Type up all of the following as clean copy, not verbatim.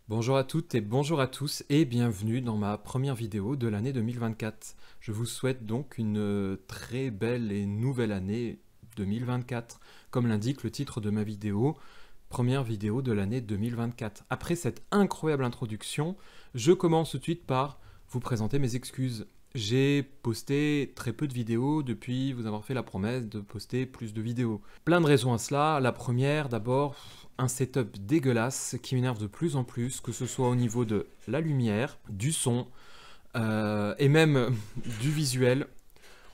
Bonjour à toutes et bonjour à tous et bienvenue dans ma première vidéo de l'année 2024. Je vous souhaite donc une très belle et nouvelle année 2024, comme l'indique le titre de ma vidéo, première vidéo de l'année 2024. Après cette incroyable introduction, je commence tout de suite par vous présenter mes excuses. J'ai posté très peu de vidéos depuis vous avoir fait la promesse de poster plus de vidéos. Plein de raisons à cela. La première, d'abord, un setup dégueulasse qui m'énerve de plus en plus, que ce soit au niveau de la lumière, du son, et même du visuel,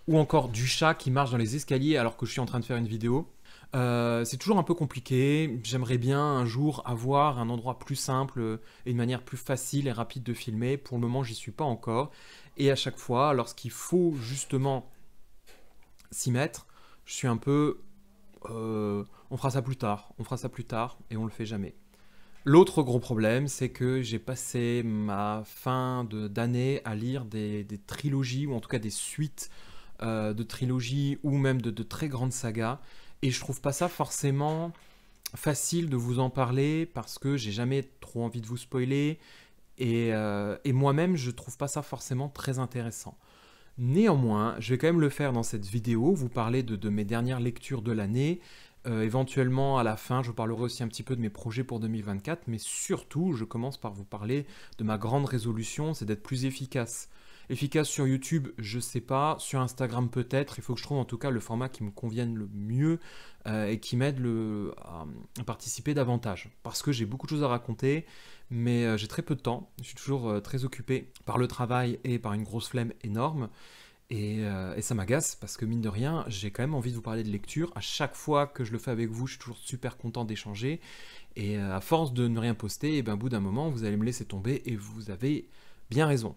ou encore du chat qui marche dans les escaliers alors que je suis en train de faire une vidéo. C'est toujours un peu compliqué. J'aimerais bien un jour avoir un endroit plus simple et une manière plus facile et rapide de filmer. Pour le moment, j'y suis pas encore. Et à chaque fois, lorsqu'il faut justement s'y mettre, je suis un peu... on fera ça plus tard, et on le fait jamais. L'autre gros problème, c'est que j'ai passé ma fin d'année à lire des trilogies, ou en tout cas des suites de trilogies, ou même de très grandes sagas. Et je trouve pas ça forcément facile de vous en parler, parce que j'ai jamais trop envie de vous spoiler, et moi-même je trouve pas ça forcément très intéressant. Néanmoins, je vais quand même le faire dans cette vidéo, vous parler de mes dernières lectures de l'année. Éventuellement, à la fin, je vous parlerai aussi un petit peu de mes projets pour 2024, mais surtout, je commence par vous parler de ma grande résolution, c'est d'être plus efficace. Efficace sur YouTube, je sais pas, sur Instagram peut-être, il faut que je trouve en tout cas le format qui me convienne le mieux et qui m'aide à participer davantage. Parce que j'ai beaucoup de choses à raconter, mais j'ai très peu de temps, je suis toujours très occupé par le travail et par une grosse flemme énorme. Et ça m'agace parce que mine de rien, j'ai quand même envie de vous parler de lecture. À chaque fois que je le fais avec vous, je suis toujours super content d'échanger. Et à force de ne rien poster, et ben, au bout d'un moment, vous allez me laisser tomber et vous avez bien raison.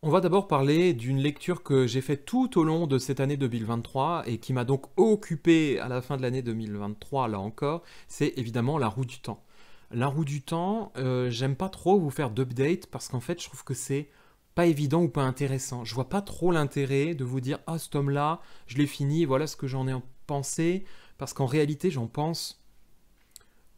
On va d'abord parler d'une lecture que j'ai faite tout au long de cette année 2023 et qui m'a donc occupé à la fin de l'année 2023, là encore, c'est évidemment La Roue du Temps. La Roue du Temps, j'aime pas trop vous faire d'update parce qu'en fait, je trouve que c'est pas évident ou pas intéressant. Je vois pas trop l'intérêt de vous dire « Ah, ce tome-là, je l'ai fini, voilà ce que j'en ai pensé », parce qu'en réalité, j'en pense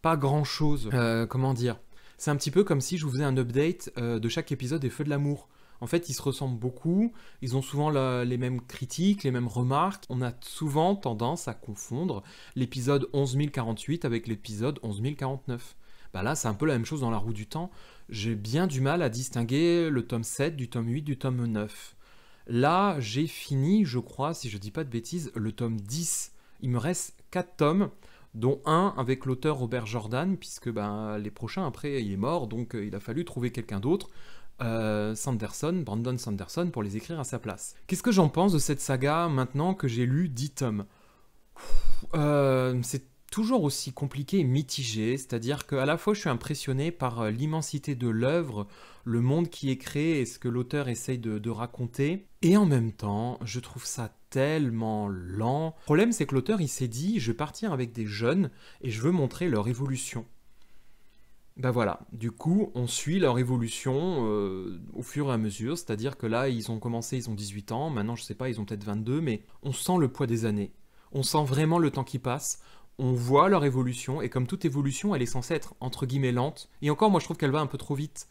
pas grand-chose. Comment dire? C'est un petit peu comme si je vous faisais un update de chaque épisode des Feux de l'amour. En fait, ils se ressemblent beaucoup, ils ont souvent les mêmes critiques, les mêmes remarques. On a souvent tendance à confondre l'épisode 11048 avec l'épisode 11049. Bah là, c'est un peu la même chose dans La Roue du Temps. J'ai bien du mal à distinguer le tome 7 du tome 8 du tome 9. Là, j'ai fini, je crois, si je dis pas de bêtises, le tome 10. Il me reste 4 tomes, dont un avec l'auteur Robert Jordan, puisque ben, les prochains, après, il est mort, donc il a fallu trouver quelqu'un d'autre. Brandon Sanderson, pour les écrire à sa place. Qu'est-ce que j'en pense de cette saga maintenant que j'ai lu 10 tomes? C'est toujours aussi compliqué et mitigé, c'est-à-dire qu'à la fois je suis impressionné par l'immensité de l'œuvre, le monde qui est créé et ce que l'auteur essaye de raconter, et en même temps je trouve ça tellement lent. Le problème c'est que l'auteur il s'est dit je vais partir avec des jeunes et je veux montrer leur évolution. Ben voilà, du coup, on suit leur évolution au fur et à mesure, c'est-à-dire que là, ils ont commencé, ils ont 18 ans, maintenant, je sais pas, ils ont peut-être 22, mais on sent le poids des années. On sent vraiment le temps qui passe, on voit leur évolution, et comme toute évolution, elle est censée être, entre guillemets, lente. Et encore, moi, je trouve qu'elle va un peu trop vite.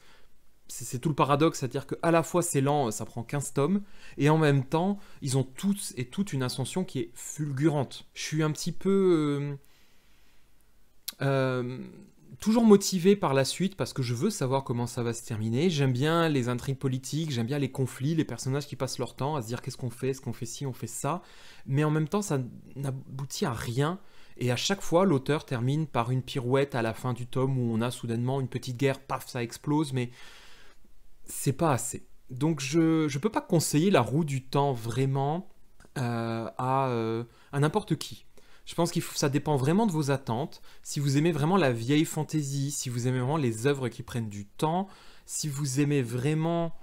C'est tout le paradoxe, c'est-à-dire qu'à la fois, c'est lent, ça prend 15 tomes, et en même temps, ils ont tous et toute une ascension qui est fulgurante. Je suis un petit peu... toujours motivé par la suite parce que je veux savoir comment ça va se terminer. J'aime bien les intrigues politiques, j'aime bien les conflits, les personnages qui passent leur temps à se dire qu'est-ce qu'on fait, est-ce qu'on fait ci, on fait ça. Mais en même temps, ça n'aboutit à rien. Et à chaque fois, l'auteur termine par une pirouette à la fin du tome où on a soudainement une petite guerre, paf, ça explose, mais c'est pas assez. Donc je peux pas conseiller La Roue du Temps vraiment à n'importe qui. Je pense que ça dépend vraiment de vos attentes. Si vous aimez vraiment la vieille fantasy, si vous aimez vraiment les œuvres qui prennent du temps, si vous aimez vraiment...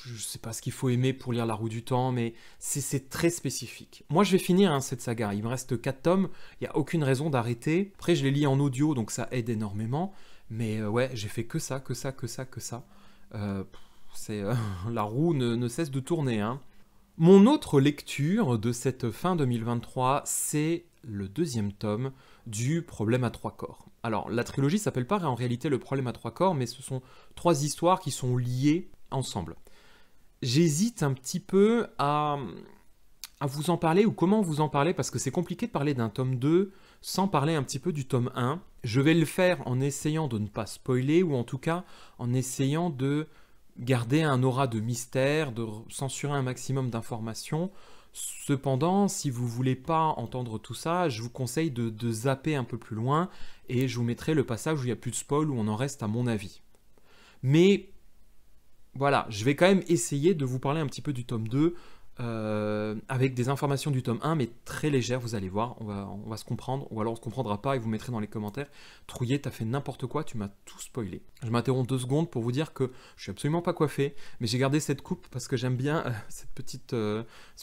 Je ne sais pas ce qu'il faut aimer pour lire La Roue du Temps, mais c'est très spécifique. Moi, je vais finir cette saga. Il me reste 4 tomes. Il n'y a aucune raison d'arrêter. Après, je les lis en audio, donc ça aide énormément. Mais ouais, j'ai fait que ça, que ça, que ça, que ça. La roue ne cesse de tourner, hein. Mon autre lecture de cette fin 2023, c'est le 2e tome du Problème à 3 corps. Alors, la trilogie s'appelle pas en réalité le Problème à 3 corps, mais ce sont 3 histoires qui sont liées ensemble. J'hésite un petit peu à vous en parler ou comment vous en parler, parce que c'est compliqué de parler d'un tome 2 sans parler un petit peu du tome 1. Je vais le faire en essayant de ne pas spoiler, ou en tout cas en essayant de garder un aura de mystère, de censurer un maximum d'informations. Cependant, si vous voulez pas entendre tout ça, je vous conseille de zapper un peu plus loin, et je vous mettrai le passage où il n'y a plus de spoil, où on en reste à mon avis. Mais voilà, je vais quand même essayer de vous parler un petit peu du tome 2, avec des informations du tome 1, mais très légères, vous allez voir, on va se comprendre, ou alors on se comprendra pas, et vous mettrez dans les commentaires, Trouillet, t'as fait n'importe quoi, tu m'as tout spoilé. Je m'interromps 2 secondes pour vous dire que je suis absolument pas coiffé, mais j'ai gardé cette coupe parce que j'aime bien ce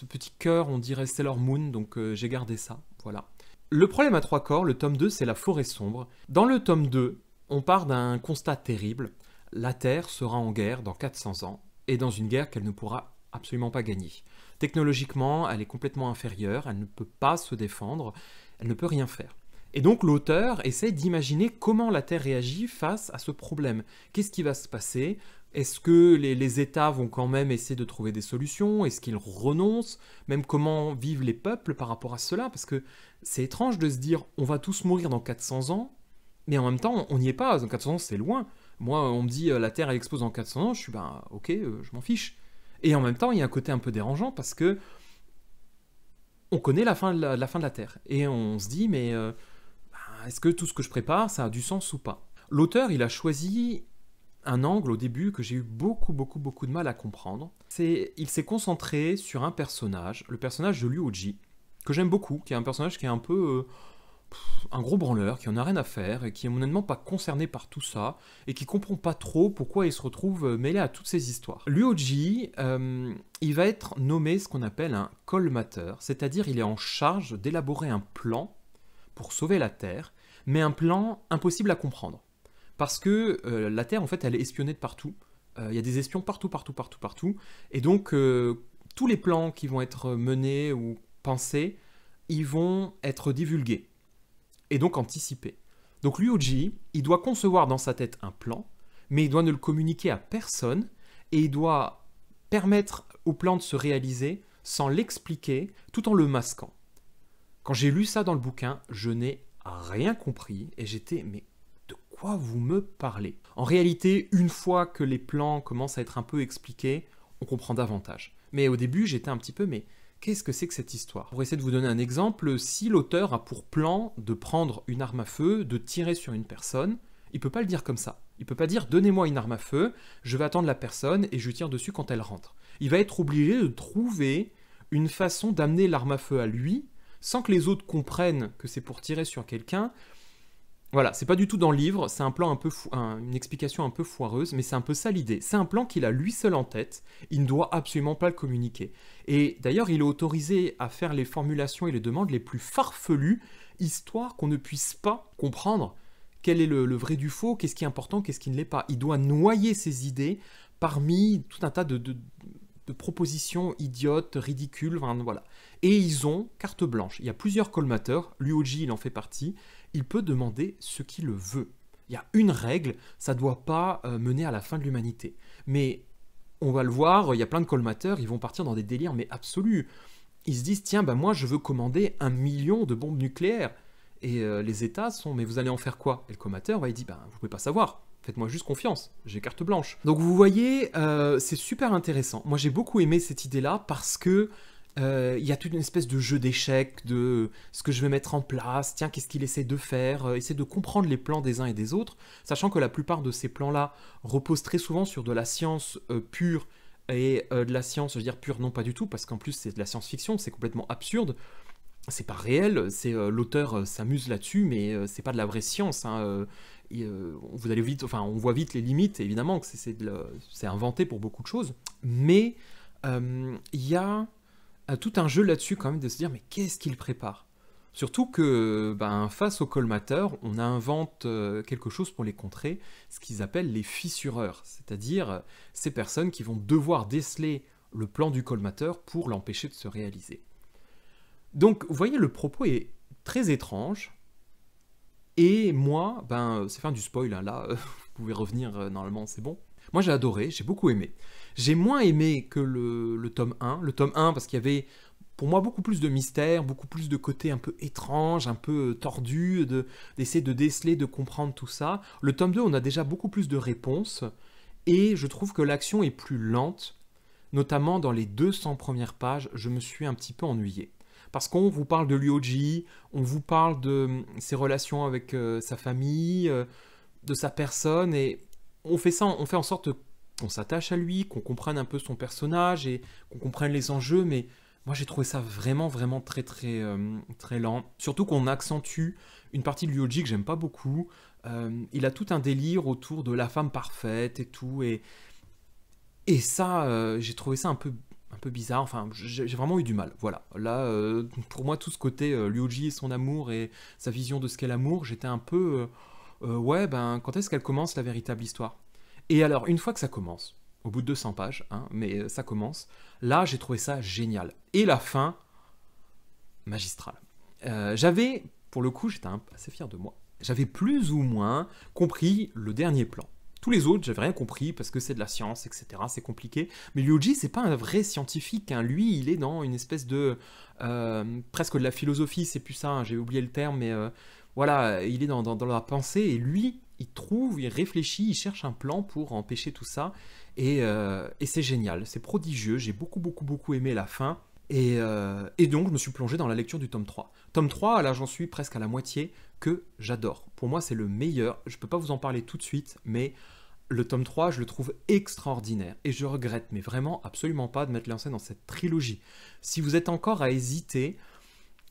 petit cœur, on dirait Sailor Moon, donc j'ai gardé ça, voilà. Le Problème à 3 corps, le tome 2, c'est la forêt sombre. Dans le tome 2, on part d'un constat terrible, la Terre sera en guerre dans 400 ans, et dans une guerre qu'elle ne pourra absolument pas gagner. Technologiquement, elle est complètement inférieure, elle ne peut pas se défendre, elle ne peut rien faire. Et donc l'auteur essaie d'imaginer comment la Terre réagit face à ce problème. Qu'est-ce qui va se passer? Est-ce que les États vont quand même essayer de trouver des solutions? Est-ce qu'ils renoncent? Même comment vivent les peuples par rapport à cela? Parce que c'est étrange de se dire on va tous mourir dans 400 ans, mais en même temps on n'y est pas, dans 400 ans c'est loin. Moi on me dit la Terre elle explose dans 400 ans, je suis ok, je m'en fiche. Et en même temps, il y a un côté un peu dérangeant parce que on connaît la fin de la Terre. Et on se dit, mais est-ce que tout ce que je prépare, ça a du sens ou pas? L'auteur, il a choisi un angle au début que j'ai eu beaucoup de mal à comprendre. Il s'est concentré sur un personnage, le personnage de Ryuji, que j'aime beaucoup, qui est un personnage qui est un peu un gros branleur, qui en a rien à faire, et qui est honnêtement pas concerné par tout ça, et qui comprend pas trop pourquoi il se retrouve mêlé à toutes ces histoires. Ryuji, il va être nommé ce qu'on appelle un colmateur, c'est-à-dire il est en charge d'élaborer un plan pour sauver la Terre, mais un plan impossible à comprendre. Parce que la Terre, en fait, elle est espionnée de partout. Il y a des espions partout, et donc tous les plans qui vont être menés ou pensés, ils vont être divulgués. Et donc anticiper. Donc Ryuji, il doit concevoir dans sa tête un plan, mais il doit ne le communiquer à personne, et il doit permettre au plan de se réaliser sans l'expliquer, tout en le masquant. Quand j'ai lu ça dans le bouquin, je n'ai rien compris, et j'étais, mais de quoi vous me parlez? En réalité, une fois que les plans commencent à être un peu expliqués, on comprend davantage. Mais au début, j'étais un petit peu, mais qu'est-ce que c'est que cette histoire? Pour essayer de vous donner un exemple, si l'auteur a pour plan de prendre une arme à feu, de tirer sur une personne, il ne peut pas le dire comme ça. Il ne peut pas dire « donnez-moi une arme à feu, je vais attendre la personne et je tire dessus quand elle rentre ». Il va être obligé de trouver une façon d'amener l'arme à feu à lui, sans que les autres comprennent que c'est pour tirer sur quelqu'un. Voilà, c'est pas du tout dans le livre, c'est un plan un peu une explication un peu foireuse, mais c'est un peu ça l'idée. C'est un plan qu'il a lui seul en tête, il ne doit absolument pas le communiquer. Et d'ailleurs, il est autorisé à faire les formulations et les demandes les plus farfelues, histoire qu'on ne puisse pas comprendre quel est le vrai du faux, qu'est-ce qui est important, qu'est-ce qui ne l'est pas. Il doit noyer ses idées parmi tout un tas de propositions idiotes, ridicules, voilà. Et ils ont carte blanche. Il y a plusieurs colmateurs, Ryuji il en fait partie, il peut demander ce qu'il veut. Il y a une règle, ça ne doit pas mener à la fin de l'humanité. Mais on va le voir, il y a plein de colmateurs, ils vont partir dans des délires mais absolus. Ils se disent, tiens, moi je veux commander 1 million de bombes nucléaires. Et les États sont, mais vous allez en faire quoi? Et le colmateur, il dit, vous pouvez pas savoir. Faites-moi juste confiance, j'ai carte blanche. Donc vous voyez, c'est super intéressant. Moi j'ai beaucoup aimé cette idée-là parce que il y a toute une espèce de jeu d'échecs, de ce que je vais mettre en place, tiens, qu'est-ce qu'il essaie de faire, essayer de comprendre les plans des uns et des autres, sachant que la plupart de ces plans-là reposent très souvent sur de la science pure, et de la science, je veux dire pure, non pas du tout, parce qu'en plus c'est de la science-fiction, c'est complètement absurde, c'est pas réel, l'auteur s'amuse là-dessus, mais c'est pas de la vraie science, hein, vous allez vite, enfin on voit vite les limites, évidemment que c'est inventé pour beaucoup de choses, mais il y a tout un jeu là-dessus quand même de se dire mais qu'est-ce qu'il prépare? Surtout que face aux colmateurs, on invente quelque chose pour les contrer, ce qu'ils appellent les fissureurs, c'est-à-dire ces personnes qui vont devoir déceler le plan du colmateur pour l'empêcher de se réaliser. Donc, vous voyez, le propos est très étrange. Et moi, c'est fin du spoil, hein, là, vous pouvez revenir, normalement, c'est bon. Moi, j'ai adoré, j'ai beaucoup aimé. J'ai moins aimé que le tome 1. Le tome 1, parce qu'il y avait, pour moi, beaucoup plus de mystère, beaucoup plus de côté un peu étrange, un peu tordu, d'essayer de déceler, de comprendre tout ça. Le tome 2, on a déjà beaucoup plus de réponses, et je trouve que l'action est plus lente, notamment dans les 200 premières pages, je me suis un petit peu ennuyé. Parce qu'on vous parle de Ryoji, on vous parle de ses relations avec sa famille, de sa personne, et on fait en sorte qu'on s'attache à lui, qu'on comprenne un peu son personnage et qu'on comprenne les enjeux, mais moi j'ai trouvé ça vraiment, vraiment très, très, très lent. Surtout qu'on accentue une partie de Ryoji que j'aime pas beaucoup. Il a tout un délire autour de la femme parfaite et tout, et ça, j'ai trouvé ça un peu bizarre, enfin, j'ai vraiment eu du mal, voilà. Là, pour moi, tout ce côté Ryoji et son amour et sa vision de ce qu'est l'amour, j'étais un peu... ouais, quand est-ce qu'elle commence la véritable histoire? Et alors, une fois que ça commence, au bout de 200 pages, hein, mais ça commence, là, j'ai trouvé ça génial. Et la fin, magistrale. J'avais, pour le coup, j'étais assez fier de moi, j'avais plus ou moins compris le dernier plan. Tous les autres, j'avais rien compris parce que c'est de la science, etc. C'est compliqué. Mais Ryoji, c'est pas un vrai scientifique. Hein. Lui, il est dans une espèce de... presque de la philosophie, c'est plus ça, hein, j'ai oublié le terme, mais voilà, il est dans la pensée. Et lui, il trouve, il réfléchit, il cherche un plan pour empêcher tout ça. Et c'est génial, c'est prodigieux. J'ai beaucoup, beaucoup, beaucoup aimé la fin. Et donc, je me suis plongé dans la lecture du tome 3. Tome 3, là, j'en suis presque à la moitié, que j'adore. Pour moi, c'est le meilleur. Je ne peux pas vous en parler tout de suite, mais le tome 3, je le trouve extraordinaire. Et je regrette, mais vraiment, absolument pas de m'être lancé dans cette trilogie. Si vous êtes encore à hésiter,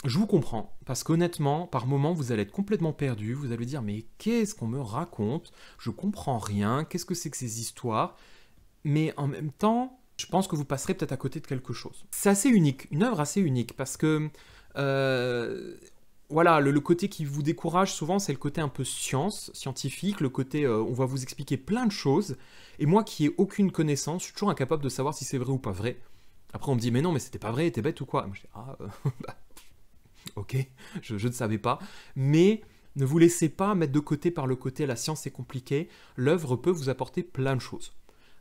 je vous comprends. Parce qu'honnêtement, par moments, vous allez être complètement perdu. Vous allez dire, mais qu'est-ce qu'on me raconte? Je comprends rien. Qu'est-ce que c'est que ces histoires? Mais en même temps... je pense que vous passerez peut-être à côté de quelque chose. C'est assez unique, une œuvre assez unique, parce que voilà, le côté qui vous décourage souvent, c'est le côté un peu scientifique, le côté on va vous expliquer plein de choses, et moi qui ai aucune connaissance, je suis toujours incapable de savoir si c'est vrai ou pas vrai. Après on me dit mais non, mais c'était pas vrai, t'es bête ou quoi? Moi, je dis ok, je ne savais pas, mais ne vous laissez pas mettre de côté par le côté la science c'est compliqué, l'œuvre peut vous apporter plein de choses.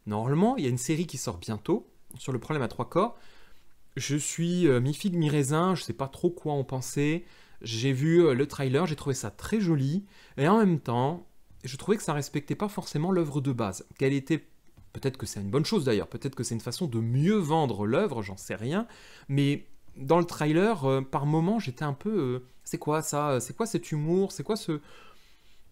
Normalement, il y a une série qui sort bientôt, sur le problème à 3 corps. Je suis mi-figue, mi-raisin, je ne sais pas trop quoi en penser. J'ai vu le trailer, j'ai trouvé ça très joli. Et en même temps, je trouvais que ça ne respectait pas forcément l'œuvre de base. Quelle était... peut-être que c'est une bonne chose d'ailleurs, peut-être que c'est une façon de mieux vendre l'œuvre, j'en sais rien. Mais dans le trailer, par moments, j'étais un peu... c'est quoi ça? C'est quoi cet humour? C'est quoi ce...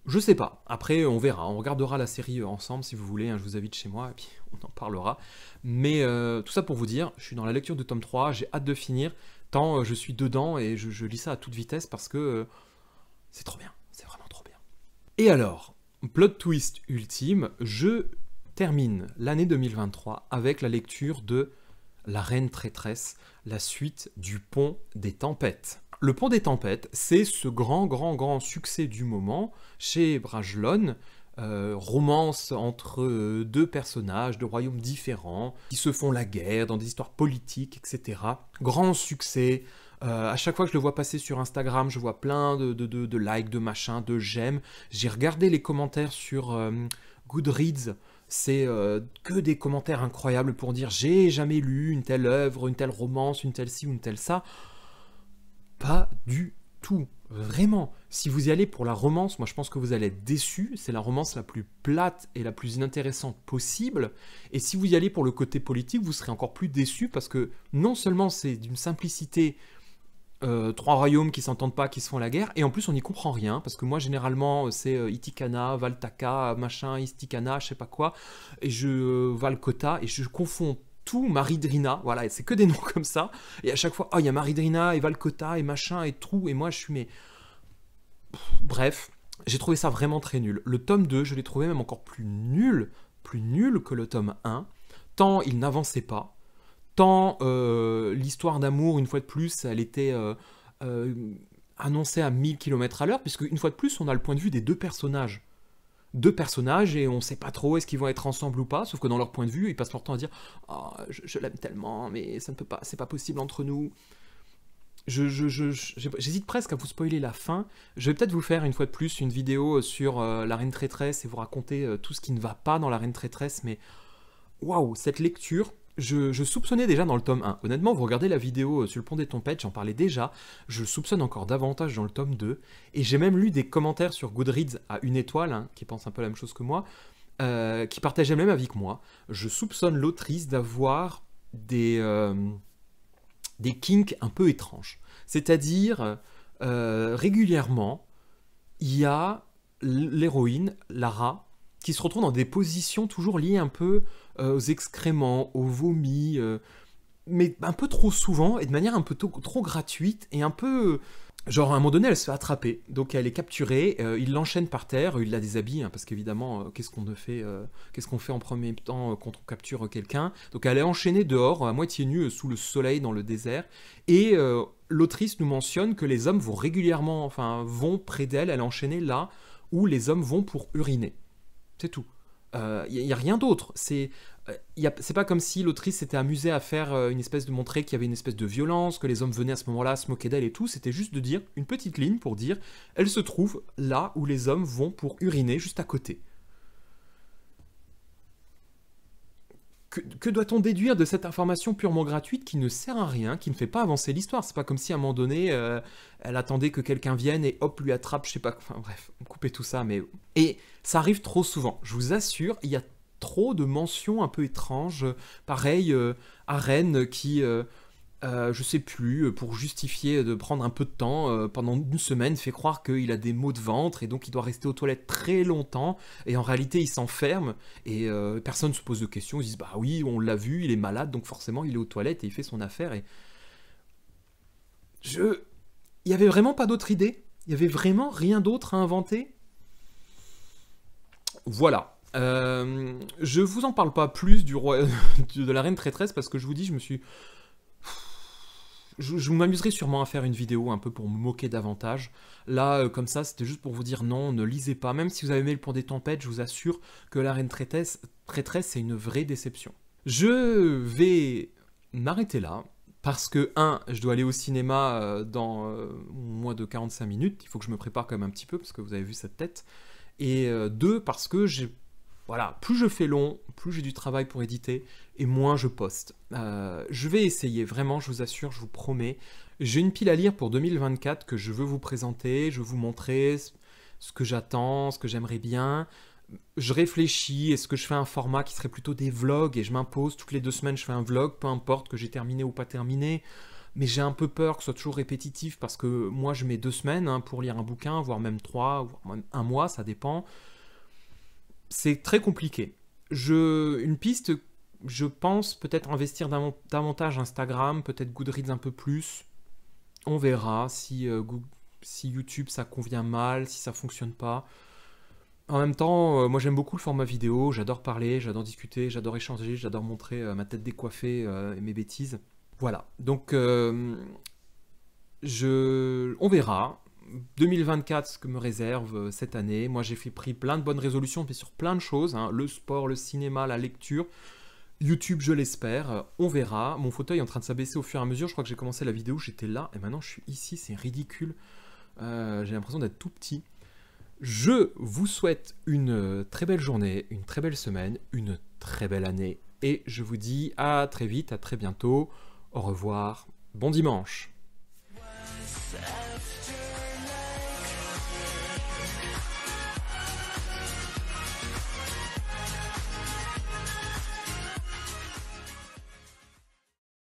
je sais pas. Après, on verra. On regardera la série ensemble si vous voulez. Hein, je vous invite chez moi et puis on en parlera. Mais tout ça pour vous dire, je suis dans la lecture de tome 3. J'ai hâte de finir. Tant je suis dedans et je lis ça à toute vitesse parce que c'est trop bien. C'est vraiment trop bien. Et alors, plot twist ultime, je termine l'année 2023 avec la lecture de La Reine Traîtresse, la suite du Pont des Tempêtes. Le Pont des Tempêtes, c'est ce grand succès du moment chez Brajlon, romance entre deux personnages de royaumes différents qui se font la guerre dans des histoires politiques, etc. Grand succès. À chaque fois que je le vois passer sur Instagram, je vois plein de likes, de machins, de j'aime. J'ai regardé les commentaires sur Goodreads. C'est que des commentaires incroyables pour dire j'ai jamais lu une telle œuvre, une telle romance, une telle ci ou une telle ça. Pas du tout, vraiment. Si vous y allez pour la romance, moi je pense que vous allez être déçus. C'est la romance la plus plate et la plus inintéressante possible. Et si vous y allez pour le côté politique, vous serez encore plus déçus parce que non seulement c'est d'une simplicité, trois royaumes qui s'entendent pas, qui se font la guerre, et en plus on n'y comprend rien, parce que moi généralement c'est Itikana, Valtaka, machin, Istikana, je sais pas quoi, et Valkota, et je confonds tout, Maridrina, voilà, c'est que des noms comme ça, et à chaque fois, oh il y a Maridrina, et Valkota, et machin, et tout, et moi je suis, mais... bref, j'ai trouvé ça vraiment très nul. Le tome 2, je l'ai trouvé même encore plus nul que le tome 1, tant il n'avançait pas, tant l'histoire d'amour, une fois de plus, elle était annoncée à 1000 km/h, puisque une fois de plus, on a le point de vue des deux personnages. deux personnages et on sait pas trop est-ce qu'ils vont être ensemble ou pas, sauf que dans leur point de vue, ils passent leur temps à dire « Oh, je l'aime tellement, mais ça ne peut pas, c'est pas possible entre nous ». J'hésite presque à vous spoiler la fin. Je vais peut-être vous faire une fois de plus une vidéo sur la Reine Traîtresse et vous raconter tout ce qui ne va pas dans la Reine Traîtresse, mais waouh, cette lecture, je soupçonnais déjà dans le tome 1. Honnêtement, vous regardez la vidéo sur le pont des tempêtes, j'en parlais déjà, je soupçonne encore davantage dans le tome 2, et j'ai même lu des commentaires sur Goodreads à 1 étoile, hein, qui pensent un peu la même chose que moi, qui partageaient le même avis que moi. Je soupçonne l'autrice d'avoir des kinks un peu étranges. C'est-à-dire, régulièrement, il y a l'héroïne, Lara, qui se retrouve dans des positions toujours liées un peu aux excréments, aux vomis, mais un peu trop souvent, et de manière un peu trop gratuite, et un peu... Genre, à un moment donné, elle se fait attraper, donc elle est capturée, il l'enchaîne par terre, il la déshabille, hein, parce qu'évidemment, qu'est-ce qu'on fait en premier temps quand on capture quelqu'un? Donc elle est enchaînée dehors, à moitié nue, sous le soleil, dans le désert, et l'autrice nous mentionne que les hommes vont régulièrement, enfin, vont près d'elle, elle est enchaînée là, où les hommes vont pour uriner. C'est tout. Il n'y a rien d'autre. C'est pas comme si l'autrice s'était amusée à faire une espèce de montrer qu'il y avait une espèce de violence, que les hommes venaient à ce moment-là se moquer d'elle et tout. C'était juste de dire une petite ligne pour dire elle se trouve là où les hommes vont pour uriner, juste à côté. Que doit-on déduire de cette information purement gratuite qui ne sert à rien, qui ne fait pas avancer l'histoire? C'est pas comme si à un moment donné, elle attendait que quelqu'un vienne et hop, lui attrape, je sais pas... Enfin bref, coupez tout ça, mais... Et ça arrive trop souvent, je vous assure, il y a trop de mentions un peu étranges. Pareil, Arène qui... je sais plus, pour justifier de prendre un peu de temps, pendant une semaine, fait croire qu'il a des maux de ventre et donc il doit rester aux toilettes très longtemps, et en réalité il s'enferme, et personne ne se pose de questions, ils disent bah oui, on l'a vu, il est malade, donc forcément il est aux toilettes et il fait son affaire, et... Il y avait vraiment pas d'autre idée? Il y avait vraiment rien d'autre à inventer? Voilà. Je vous en parle pas plus du roi de la Reine Traîtresse, parce que je vous dis, je m'amuserai sûrement à faire une vidéo un peu pour me moquer davantage. Là, comme ça, c'était juste pour vous dire non, ne lisez pas. Même si vous avez aimé le Pont des Tempêtes, je vous assure que la Reine Traîtresse, c'est une vraie déception. Je vais m'arrêter là, parce que, je dois aller au cinéma dans moins de 45 minutes. Il faut que je me prépare quand même un petit peu, parce que vous avez vu cette tête. Et 2, parce que voilà, plus je fais long, plus j'ai du travail pour éditer, et moins je poste. Je vais essayer, vraiment, je vous assure, je vous promets. J'ai une pile à lire pour 2024 que je veux vous présenter, je veux vous montrer ce que j'attends, ce que j'aimerais bien. Je réfléchis, est-ce que je fais un format qui serait plutôt des vlogs, et je m'impose, toutes les 2 semaines je fais un vlog, peu importe que j'ai terminé ou pas terminé. Mais j'ai un peu peur que ce soit toujours répétitif, parce que moi je mets 2 semaines hein, pour lire un bouquin, voire même 3, voire même 1 mois, ça dépend. C'est très compliqué. Une piste, je pense peut-être investir davantage Instagram, peut-être Goodreads un peu plus. On verra si YouTube ça convient mal, si ça fonctionne pas. En même temps, moi j'aime beaucoup le format vidéo, j'adore parler, j'adore discuter, j'adore échanger, j'adore montrer ma tête décoiffée et mes bêtises. Voilà, donc on verra. 2024, ce que me réserve cette année. Moi, j'ai pris plein de bonnes résolutions, mais sur plein de choses. Hein. Le sport, le cinéma, la lecture. YouTube, je l'espère. On verra. Mon fauteuil est en train de s'abaisser au fur et à mesure. Je crois que j'ai commencé la vidéo, j'étais là. Et maintenant, je suis ici. C'est ridicule. J'ai l'impression d'être tout petit. Je vous souhaite une très belle journée, une très belle semaine, une très belle année. Et je vous dis à très vite, à très bientôt. Au revoir. Bon dimanche.